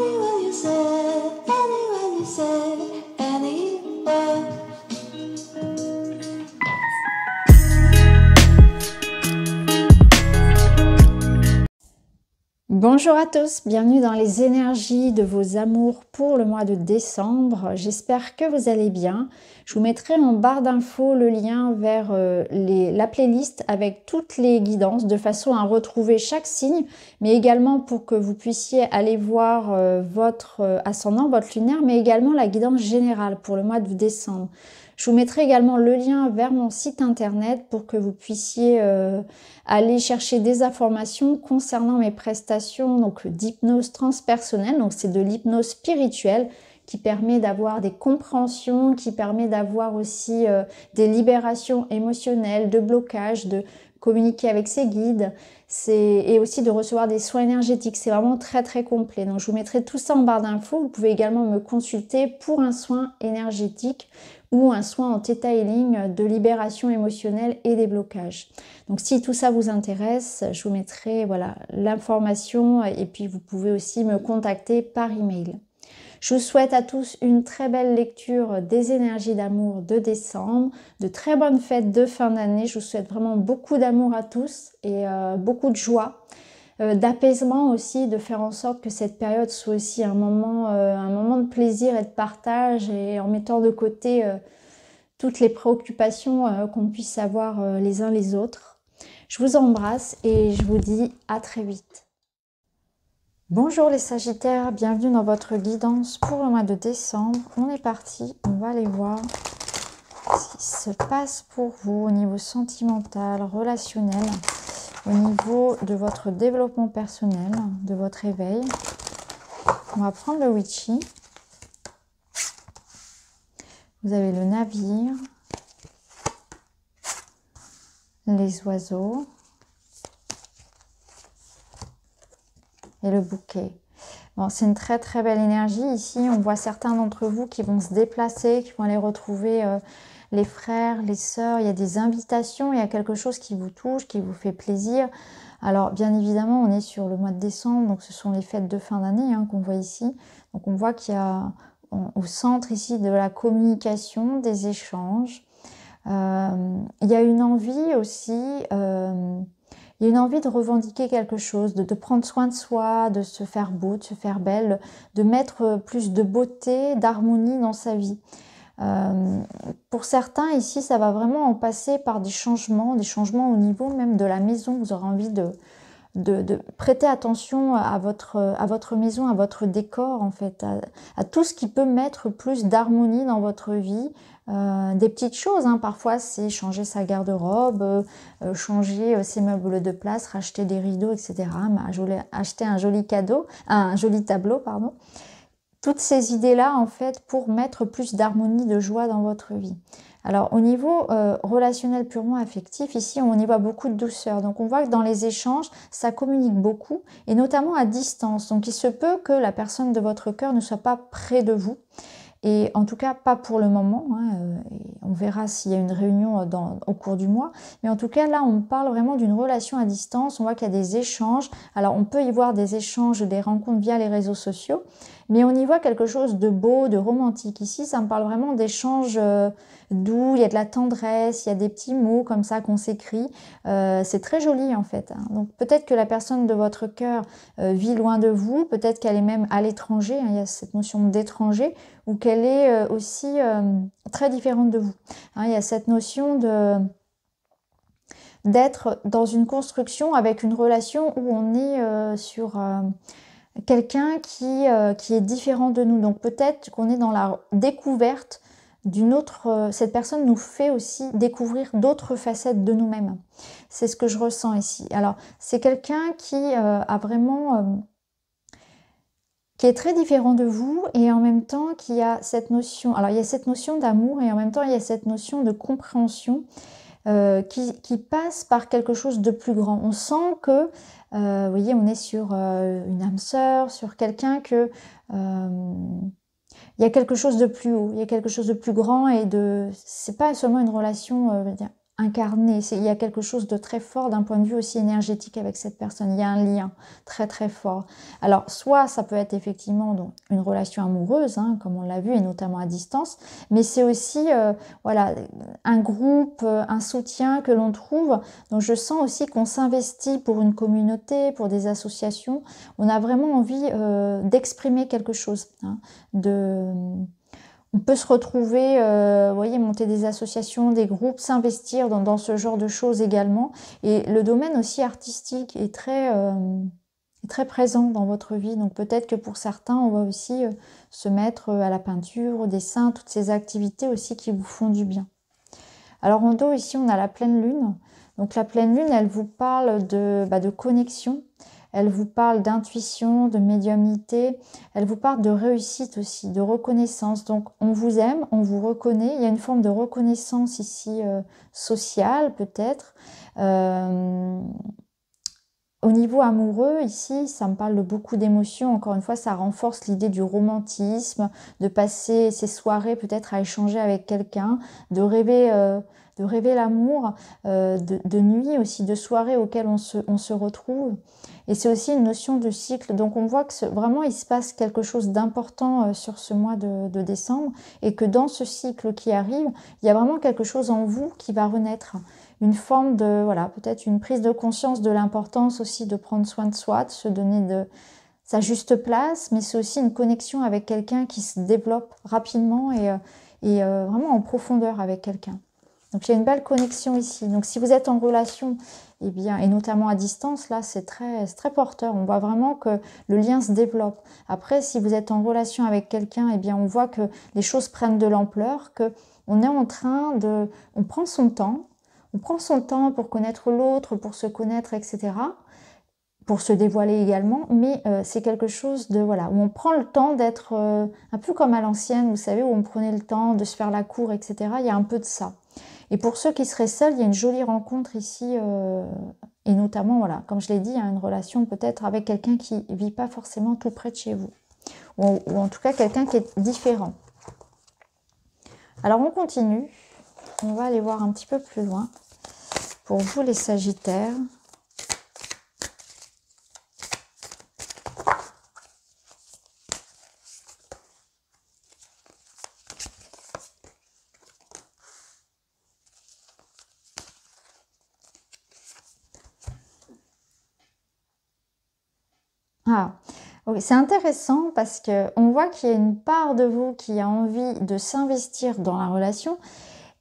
Anywhere you say, anywhere you say, anywhere. Bonjour à tous, bienvenue dans les énergies de vos amours pour le mois de décembre. J'espère que vous allez bien. Je vous mettrai en barre d'infos le lien vers la playlist avec toutes les guidances de façon à retrouver chaque signe, mais également pour que vous puissiez aller voir votre ascendant, votre lunaire, mais également la guidance générale pour le mois de décembre. Je vous mettrai également le lien vers mon site internet pour que vous puissiez aller chercher des informations concernant mes prestations donc d'hypnose transpersonnelle. Donc c'est de l'hypnose spirituelle qui permet d'avoir des compréhensions, qui permet d'avoir aussi des libérations émotionnelles, de blocage, de communiquer avec ses guides et aussi de recevoir des soins énergétiques. C'est vraiment très très complet. Donc je vous mettrai tout ça en barre d'infos. Vous pouvez également me consulter pour un soin énergétique ou un soin en Theta Healing de libération émotionnelle et des blocages. Donc si tout ça vous intéresse, je vous mettrai voilà, l'information et puis vous pouvez aussi me contacter par email. Je vous souhaite à tous une très belle lecture des énergies d'amour de décembre, de très bonnes fêtes de fin d'année. Je vous souhaite vraiment beaucoup d'amour à tous et beaucoup de joie, d'apaisement aussi, de faire en sorte que cette période soit aussi un moment de plaisir et de partage et en mettant de côté toutes les préoccupations qu'on puisse avoir les uns les autres. Je vous embrasse et je vous dis à très vite. Bonjour les Sagittaires, bienvenue dans votre guidance pour le mois de décembre. On est parti, on va aller voir ce qui se passe pour vous au niveau sentimental, relationnel, au niveau de votre développement personnel, de votre éveil. On va prendre le Witchy. Vous avez le navire, les oiseaux et le bouquet. Bon, c'est une très très belle énergie. Ici, on voit certains d'entre vous qui vont se déplacer, qui vont aller retrouver les frères, les sœurs. Il y a des invitations, il y a quelque chose qui vous touche, qui vous fait plaisir. Alors, bien évidemment, on est sur le mois de décembre, donc ce sont les fêtes de fin d'année qu'on voit ici. Donc, on voit qu'il y a au centre ici de la communication, des échanges. Il y a une envie aussi... il y a une envie de revendiquer quelque chose, de prendre soin de soi, de se faire beau, de se faire belle, de mettre plus de beauté, d'harmonie dans sa vie. Pour certains ici, ça va vraiment en passer par des changements au niveau même de la maison. Vous aurez envie de prêter attention à votre maison, à votre décor en fait, à tout ce qui peut mettre plus d'harmonie dans votre vie. Des petites choses, parfois c'est changer sa garde-robe, changer ses meubles de place, racheter des rideaux, etc. Acheter un joli cadeau, un joli tableau, pardon. Toutes ces idées-là, en fait, pour mettre plus d'harmonie, de joie dans votre vie. Alors, au niveau relationnel purement affectif, ici, on y voit beaucoup de douceur. Donc, on voit que dans les échanges, ça communique beaucoup, et notamment à distance. Donc, il se peut que la personne de votre cœur ne soit pas près de vous. Et en tout cas, pas pour le moment. Et on verra s'il y a une réunion au cours du mois. Mais en tout cas, là, on parle vraiment d'une relation à distance. On voit qu'il y a des échanges. Alors, on peut y voir des échanges, des rencontres via les réseaux sociaux. Mais on y voit quelque chose de beau, de romantique. Ici, ça me parle vraiment d'échanges doux. Il y a de la tendresse, il y a des petits mots comme ça qu'on s'écrit. C'est très joli, en fait. Donc, peut-être que la personne de votre cœur vit loin de vous. Peut-être qu'elle est même à l'étranger. Il y a cette notion d'étranger. Ou qu'elle est aussi très différente de vous. Il y a cette notion d'être dans une construction avec une relation où on est sur quelqu'un qui est différent de nous. Donc peut-être qu'on est dans la découverte d'une autre... cette personne nous fait aussi découvrir d'autres facettes de nous-mêmes. C'est ce que je ressens ici. Alors c'est quelqu'un qui a vraiment... qui est très différent de vous et en même temps qui a cette notion, alors il y a cette notion d'amour et en même temps il y a cette notion de compréhension qui passe par quelque chose de plus grand. On sent que, vous voyez, on est sur une âme sœur, sur quelqu'un que... il y a quelque chose de plus haut, il y a quelque chose de plus grand et c'est pas seulement une relation incarné. Il y a quelque chose de très fort d'un point de vue aussi énergétique avec cette personne. Il y a un lien très très fort. Alors, soit ça peut être effectivement donc, une relation amoureuse, hein, comme on l'a vu, et notamment à distance, mais c'est aussi voilà, un groupe, un soutien que l'on trouve. Donc, je sens aussi qu'on s'investit pour une communauté, pour des associations. On a vraiment envie d'exprimer quelque chose, hein, on peut se retrouver, vous voyez, monter des associations, des groupes, s'investir dans ce genre de choses également. Et le domaine aussi artistique est très présent dans votre vie. Donc peut-être que pour certains, on va aussi se mettre à la peinture, au dessin, toutes ces activités aussi qui vous font du bien. Alors en dos, ici, on a la pleine lune. Donc la pleine lune, elle vous parle de connexion. Elle vous parle d'intuition, de médiumnité. Elle vous parle de réussite aussi, de reconnaissance. Donc, on vous aime, on vous reconnaît. Il y a une forme de reconnaissance ici sociale, peut-être. Au niveau amoureux, ici, ça me parle de beaucoup d'émotions. Encore une fois, ça renforce l'idée du romantisme, de passer ses soirées peut-être à échanger avec quelqu'un, de rêver l'amour, de nuit aussi, de soirées auxquelles on se retrouve. Et c'est aussi une notion de cycle. Donc on voit que vraiment il se passe quelque chose d'important sur ce mois de décembre et que dans ce cycle qui arrive, il y a vraiment quelque chose en vous qui va renaître. Une forme de, voilà, peut-être une prise de conscience de l'importance aussi de prendre soin de soi, de se donner de sa juste place, mais c'est aussi une connexion avec quelqu'un qui se développe rapidement et vraiment en profondeur avec quelqu'un. Donc il y a une belle connexion ici. Donc si vous êtes en relation, eh bien, et notamment à distance, là c'est très porteur. On voit vraiment que le lien se développe. Après, si vous êtes en relation avec quelqu'un, eh bien on voit que les choses prennent de l'ampleur, que on est en train de, on prend son temps pour connaître l'autre, pour se connaître, etc. Pour se dévoiler également, mais c'est quelque chose de, voilà, où on prend le temps d'être un peu comme à l'ancienne, vous savez, où on prenait le temps de se faire la cour, etc. Il y a un peu de ça. Et pour ceux qui seraient seuls, il y a une jolie rencontre ici, et notamment, voilà, comme je l'ai dit, une relation peut-être avec quelqu'un qui ne vit pas forcément tout près de chez vous, ou en tout cas quelqu'un qui est différent. Alors on continue, on va aller voir un petit peu plus loin. Pour vous les Sagittaires, c'est intéressant parce qu'on voit qu'il y a une part de vous qui a envie de s'investir dans la relation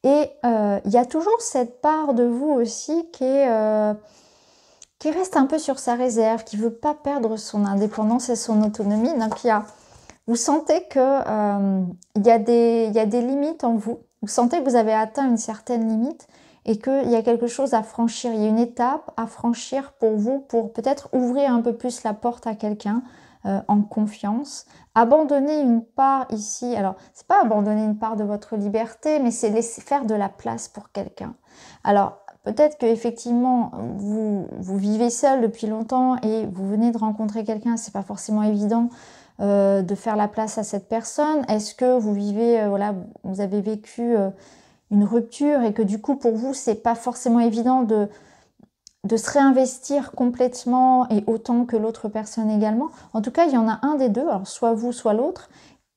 et il y a toujours cette part de vous aussi qui reste un peu sur sa réserve, qui ne veut pas perdre son indépendance et son autonomie. Donc vous sentez qu'il y a des limites en vous. Vous sentez que vous avez atteint une certaine limite et qu'il y a quelque chose à franchir. Il y a une étape à franchir pour vous, pour peut-être ouvrir un peu plus la porte à quelqu'un en confiance. Abandonner une part ici, alors c'est pas abandonner une part de votre liberté, mais c'est laisser faire de la place pour quelqu'un. Alors peut-être qu'effectivement vous vivez seul depuis longtemps et vous venez de rencontrer quelqu'un, c'est pas forcément évident de faire la place à cette personne. Est-ce que vous vivez, voilà, vous avez vécu une rupture et que du coup pour vous c'est pas forcément évident de se réinvestir complètement et autant que l'autre personne également. En tout cas, il y en a un des deux, alors soit vous, soit l'autre,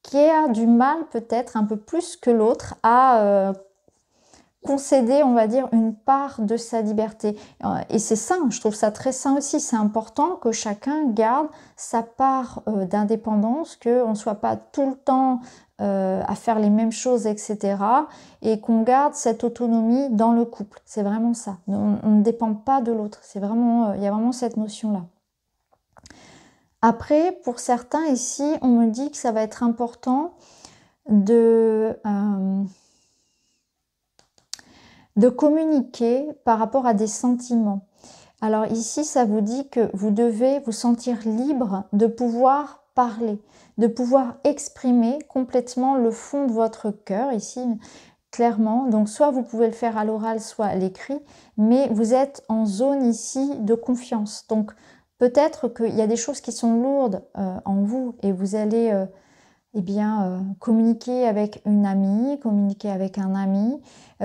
qui a du mal peut-être un peu plus que l'autre à concéder, on va dire, une part de sa liberté. Et c'est sain, je trouve ça très sain aussi. C'est important que chacun garde sa part d'indépendance, qu'on ne soit pas tout le temps à faire les mêmes choses, etc. Et qu'on garde cette autonomie dans le couple. C'est vraiment ça. On ne dépend pas de l'autre. C'est vraiment, il y a vraiment cette notion-là. Après, pour certains ici, on me dit que ça va être important de communiquer par rapport à des sentiments. Alors ici, ça vous dit que vous devez vous sentir libre de pouvoir parler, de pouvoir exprimer complètement le fond de votre cœur, ici, clairement. Donc soit vous pouvez le faire à l'oral, soit à l'écrit, mais vous êtes en zone ici de confiance. Donc peut-être qu'il y a des choses qui sont lourdes en vous et vous allez eh bien, communiquer avec une amie, communiquer avec un ami.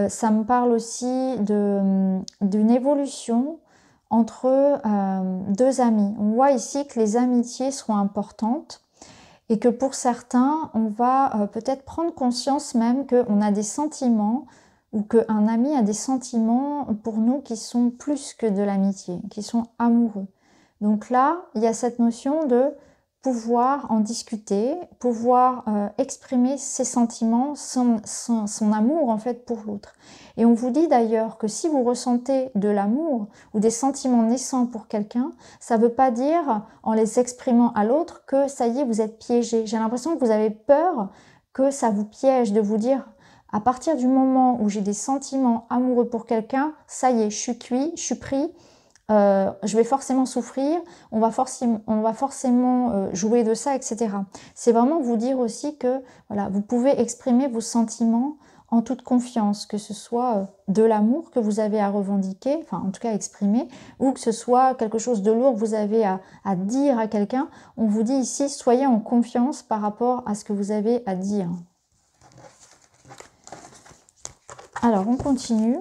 Ça me parle aussi d'une évolution entre deux amis. On voit ici que les amitiés seront importantes et que pour certains, on va peut-être prendre conscience même qu'on a des sentiments ou qu'un ami a des sentiments pour nous qui sont plus que de l'amitié, qui sont amoureux. Donc là, il y a cette notion de pouvoir en discuter, pouvoir exprimer ses sentiments, son amour en fait pour l'autre. Et on vous dit d'ailleurs que si vous ressentez de l'amour ou des sentiments naissants pour quelqu'un, ça ne veut pas dire en les exprimant à l'autre que ça y est, vous êtes piégé. J'ai l'impression que vous avez peur que ça vous piège, de vous dire à partir du moment où j'ai des sentiments amoureux pour quelqu'un, ça y est, je suis cuit, je suis pris. Je vais forcément souffrir, on va forcément jouer de ça, etc. C'est vraiment vous dire aussi que voilà, vous pouvez exprimer vos sentiments en toute confiance, que ce soit de l'amour que vous avez à revendiquer, enfin en tout cas exprimer, ou que ce soit quelque chose de lourd que vous avez à dire à quelqu'un. On vous dit ici, soyez en confiance par rapport à ce que vous avez à dire. Alors, on continue.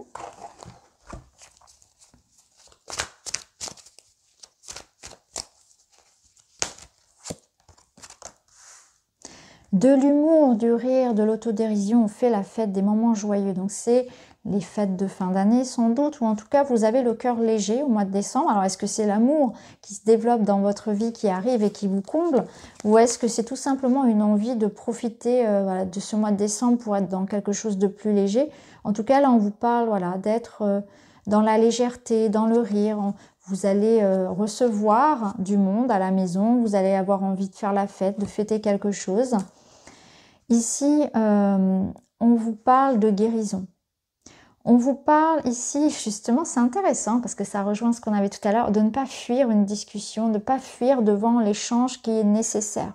De l'humour, du rire, de l'autodérision, on fait la fête des moments joyeux. Donc c'est les fêtes de fin d'année sans doute, ou en tout cas vous avez le cœur léger au mois de décembre. Alors est-ce que c'est l'amour qui se développe dans votre vie, qui arrive et qui vous comble, ou est-ce que c'est tout simplement une envie de profiter voilà, de ce mois de décembre pour être dans quelque chose de plus léger? En tout cas là on vous parle voilà, d'être dans la légèreté, dans le rire. Vous allez recevoir du monde à la maison, vous allez avoir envie de faire la fête, de fêter quelque chose. Ici, on vous parle de guérison. On vous parle ici, justement, c'est intéressant parce que ça rejoint ce qu'on avait tout à l'heure, de ne pas fuir une discussion, de ne pas fuir devant l'échange qui est nécessaire.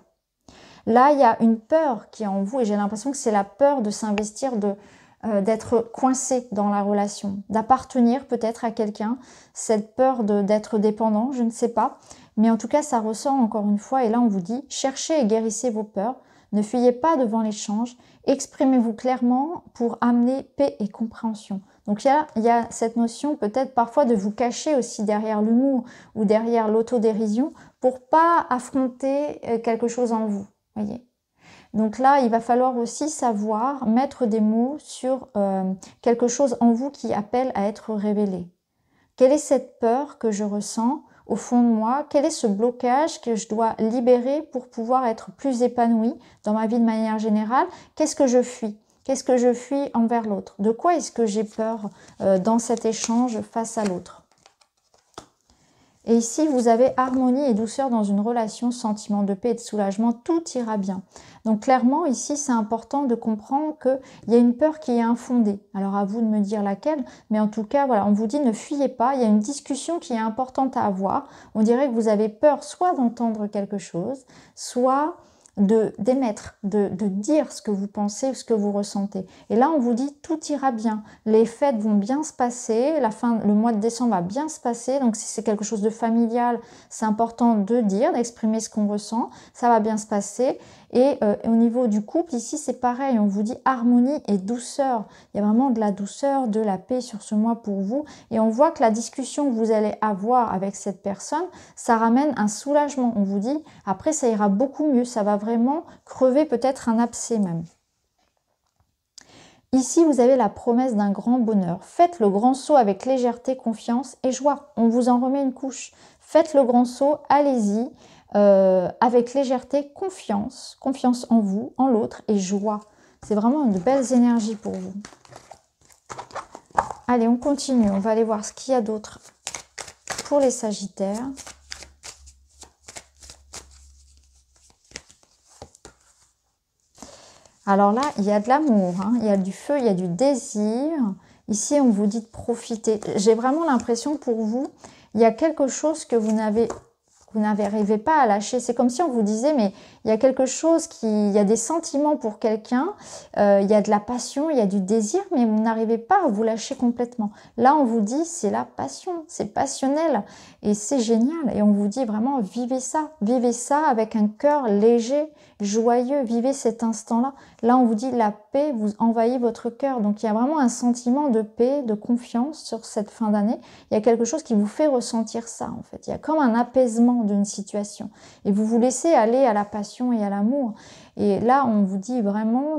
Là, il y a une peur qui est en vous et j'ai l'impression que c'est la peur de s'investir, d'être coincé dans la relation, d'appartenir peut-être à quelqu'un, cette peur d'être dépendant, je ne sais pas. Mais en tout cas, ça ressort encore une fois et là, on vous dit, cherchez et guérissez vos peurs. Ne fuyez pas devant l'échange, exprimez-vous clairement pour amener paix et compréhension. Donc il y a cette notion peut-être parfois de vous cacher aussi derrière l'humour ou derrière l'autodérision pour pas affronter quelque chose en vous. Voyez. Donc là, il va falloir aussi savoir mettre des mots sur quelque chose en vous qui appelle à être révélé. Quelle est cette peur que je ressens au fond de moi? Quel est ce blocage que je dois libérer pour pouvoir être plus épanouie dans ma vie de manière générale? Qu'est-ce que je fuis? Qu'est-ce que je fuis envers l'autre? De quoi est-ce que j'ai peur dans cet échange face à l'autre? Et ici, vous avez harmonie et douceur dans une relation, sentiment de paix et de soulagement, tout ira bien. Donc clairement, ici, c'est important de comprendre qu'il y a une peur qui est infondée. Alors à vous de me dire laquelle, mais en tout cas, voilà, on vous dit ne fuyez pas, il y a une discussion qui est importante à avoir. On dirait que vous avez peur soit d'entendre quelque chose, soit d'émettre, de dire ce que vous pensez ou ce que vous ressentez. Et là, on vous dit tout ira bien. Les fêtes vont bien se passer, le mois de décembre va bien se passer. Donc, si c'est quelque chose de familial, c'est important de dire, d'exprimer ce qu'on ressent. Ça va bien se passer. Et au niveau du couple, ici, c'est pareil. On vous dit harmonie et douceur. Il y a vraiment de la douceur, de la paix sur ce mois pour vous. Et on voit que la discussion que vous allez avoir avec cette personne, ça ramène un soulagement. On vous dit, après, ça ira beaucoup mieux. Ça va vraiment crever peut-être un abcès même. Ici, vous avez la promesse d'un grand bonheur. Faites le grand saut avec légèreté, confiance et joie. On vous en remet une couche. Faites le grand saut, allez-y. Avec légèreté, confiance en vous, en l'autre et joie. C'est vraiment de belles énergies pour vous. Allez, on continue. On va aller voir ce qu'il y a d'autre pour les Sagittaires. Alors là, il y a de l'amour, hein. Il y a du feu, il y a du désir. Ici, on vous dit de profiter. J'ai vraiment l'impression pour vous, il y a quelque chose que vous Vous n'arrivez pas à lâcher. C'est comme si on vous disait, mais il y a quelque chose il y a des sentiments pour quelqu'un, il y a de la passion, il y a du désir, mais vous n'arrivez pas à vous lâcher complètement. Là, on vous dit, c'est la passion, c'est passionnel et c'est génial. Et on vous dit vraiment, vivez ça avec un cœur léger, joyeux, vivez cet instant-là. Là, on vous dit, la paix vous envahit votre cœur. Donc, il y a vraiment un sentiment de paix, de confiance sur cette fin d'année. Il y a quelque chose qui vous fait ressentir ça, en fait. Il y a comme un apaisement d'une situation. Et vous vous laissez aller à la passion et à l'amour. Et là, on vous dit vraiment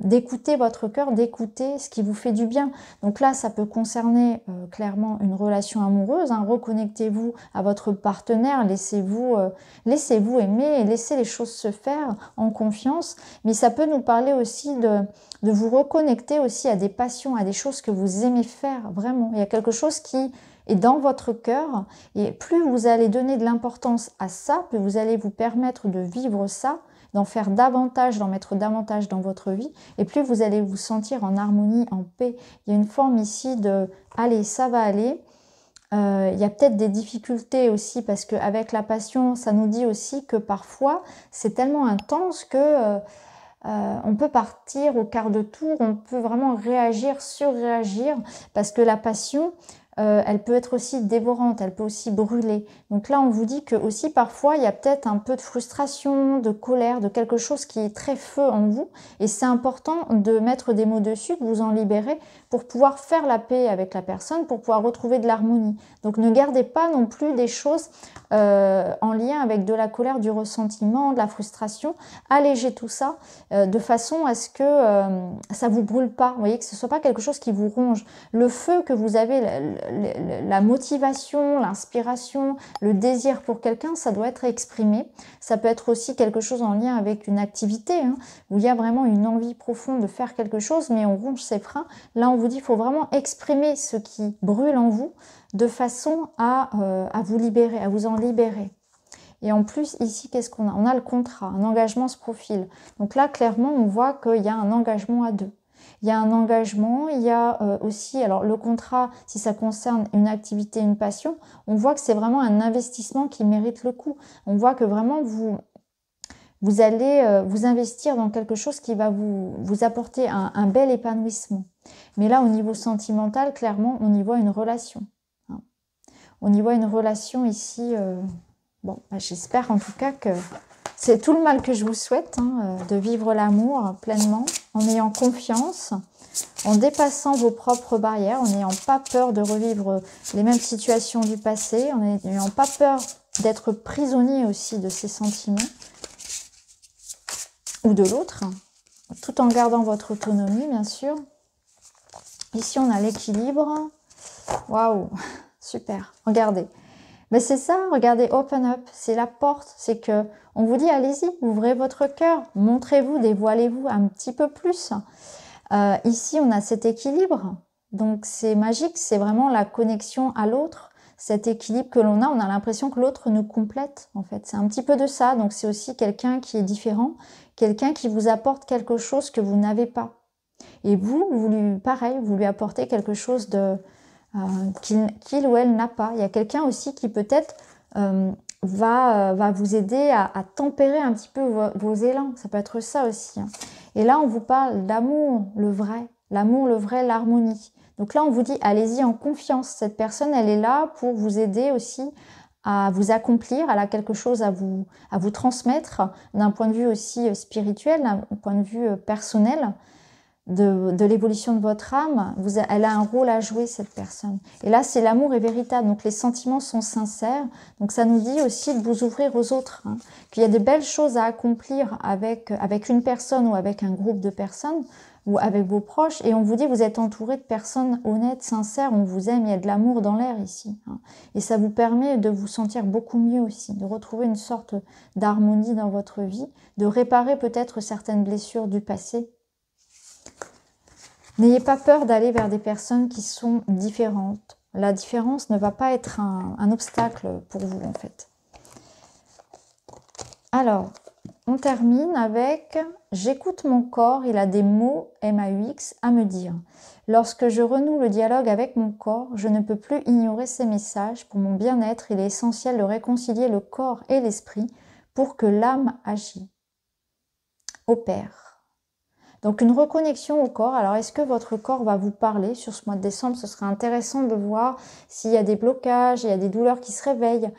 d'écouter votre cœur, d'écouter ce qui vous fait du bien. Donc là, ça peut concerner clairement une relation amoureuse. Hein. Reconnectez-vous à votre partenaire, laissez-vous aimer et laissez les choses se faire en confiance. Mais ça peut nous parler aussi de vous reconnecter aussi à des passions, à des choses que vous aimez faire, vraiment. Il y a quelque chose qui est dans votre cœur et plus vous allez donner de l'importance à ça, plus vous allez vous permettre de vivre ça, d'en faire davantage, d'en mettre davantage dans votre vie et plus vous allez vous sentir en harmonie, en paix. Il y a une forme ici de « allez, ça va aller ». Il y a peut-être des difficultés aussi parce qu'avec la passion, ça nous dit aussi que parfois, c'est tellement intense que on peut partir au quart de tour, on peut vraiment réagir, surréagir parce que la passion, elle peut être aussi dévorante, elle peut aussi brûler. Donc là, on vous dit que aussi parfois, il y a peut-être un peu de frustration, de colère, de quelque chose qui est très feu en vous. Et c'est important de mettre des mots dessus, de vous en libérer pour pouvoir faire la paix avec la personne, pour pouvoir retrouver de l'harmonie. Donc ne gardez pas non plus des choses en lien avec de la colère, du ressentiment, de la frustration. Allégez tout ça de façon à ce que ça vous brûle pas. Vous voyez, que ce soit pas quelque chose qui vous ronge. Le feu que vous avez, la motivation, l'inspiration, le désir pour quelqu'un, ça doit être exprimé. Ça peut être aussi quelque chose en lien avec une activité, hein, où il y a vraiment une envie profonde de faire quelque chose, mais on ronge ses freins. Là, on vous dit qu'il faut vraiment exprimer ce qui brûle en vous de façon à vous libérer, à vous en libérer. Et en plus, ici, qu'est-ce qu'on a? On a le contrat, un engagement se profile. Donc là, clairement, on voit qu'il y a un engagement à deux. Il y a un engagement, il y a aussi, alors le contrat, si ça concerne une activité, une passion, on voit que c'est vraiment un investissement qui mérite le coup. On voit que vraiment vous allez vous investir dans quelque chose qui va vous apporter un bel épanouissement. Mais là, au niveau sentimental, clairement, on y voit une relation. Hein. On y voit une relation ici. Bon, bah, j'espère en tout cas que c'est tout le mal que je vous souhaite, hein, de vivre l'amour pleinement, en ayant confiance, en dépassant vos propres barrières, en n'ayant pas peur de revivre les mêmes situations du passé, en n'ayant pas peur d'être prisonnier aussi de ces sentiments ou de l'autre, tout en gardant votre autonomie, bien sûr. Ici, on a l'équilibre. Waouh, super, regardez. Mais c'est ça, regardez, open up, c'est la porte, c'est que on vous dit allez-y, ouvrez votre cœur, montrez-vous, dévoilez-vous un petit peu plus. Ici, on a cet équilibre, donc c'est magique, c'est vraiment la connexion à l'autre, cet équilibre que l'on a l'impression que l'autre nous complète en fait. C'est un petit peu de ça, donc c'est aussi quelqu'un qui est différent, quelqu'un qui vous apporte quelque chose que vous n'avez pas. Et pareil, vous lui apportez quelque chose de qu'il ou elle n'a pas. Il y a quelqu'un aussi qui peut-être va vous aider à tempérer un petit peu vos élans. Ça peut être ça aussi. Hein. Et là, on vous parle d'amour, le vrai, l'harmonie. Donc là, on vous dit, allez-y en confiance. Cette personne, elle est là pour vous aider aussi à vous accomplir. Elle a quelque chose à vous transmettre d'un point de vue aussi spirituel, d'un point de vue personnel. De l'évolution de votre âme, elle a un rôle à jouer, cette personne. Et là, c'est l'amour est véritable, donc les sentiments sont sincères. Donc ça nous dit aussi de vous ouvrir aux autres, hein, qu'il y a de belles choses à accomplir avec une personne ou avec un groupe de personnes ou avec vos proches. Et on vous dit, vous êtes entouré de personnes honnêtes, sincères, on vous aime, il y a de l'amour dans l'air ici. Hein. Et ça vous permet de vous sentir beaucoup mieux aussi, de retrouver une sorte d'harmonie dans votre vie, de réparer peut-être certaines blessures du passé. N'ayez pas peur d'aller vers des personnes qui sont différentes. La différence ne va pas être un obstacle pour vous, en fait. Alors, on termine avec « J'écoute mon corps, il a des mots MAUX à me dire. Lorsque je renoue le dialogue avec mon corps, je ne peux plus ignorer ces messages. Pour mon bien-être, il est essentiel de réconcilier le corps et l'esprit pour que l'âme agisse. Opère. » Donc une reconnexion au corps. Alors est-ce que votre corps va vous parler sur ce mois de décembre? Ce serait intéressant de voir s'il y a des blocages, il y a des douleurs qui se réveillent,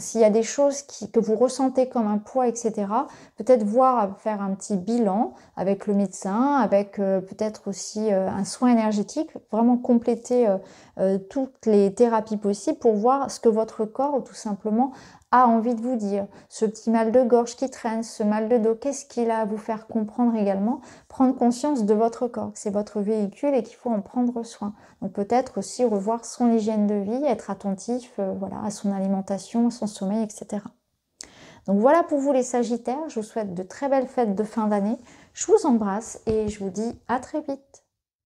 s'il y a des choses que vous ressentez comme un poids, etc. Peut-être voir, faire un petit bilan avec le médecin, avec peut-être aussi un soin énergétique, vraiment compléter toutes les thérapies possibles pour voir ce que votre corps tout simplement a envie de vous dire. Ce petit mal de gorge qui traîne, ce mal de dos, qu'est-ce qu'il a à vous faire comprendre également? Prendre conscience de votre corps, que c'est votre véhicule et qu'il faut en prendre soin. Donc peut-être aussi revoir son hygiène de vie, être attentif voilà, à son alimentation, à son sommeil, etc. Donc voilà pour vous les Sagittaires, je vous souhaite de très belles fêtes de fin d'année. Je vous embrasse et je vous dis à très vite.